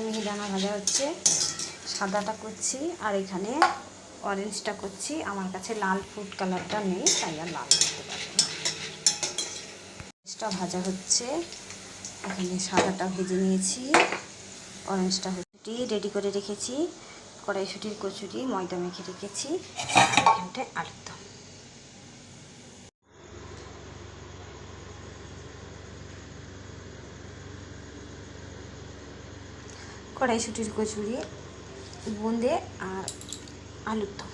মিহিদানা ভাজা হচ্ছে, সাদাটা করছি আর এখানে অরেঞ্জটা করছি। আমার কাছে লাল ফুড কালারটা নেই, তাই আর লাল করতে পারবো না। অরেঞ্জটা ভাজা হচ্ছে, এখানে সাদাটা ভেজে নিয়েছি, অরেঞ্জটা হচ্ছে রেডি করে রেখেছি, কড়াইশুঁটির কচুরি ময়দা মেখে রেখেছি, এখানটায় আলুর দম। কড়াইশুঁটির কচুরি, বোঁদে আর আলুর দম।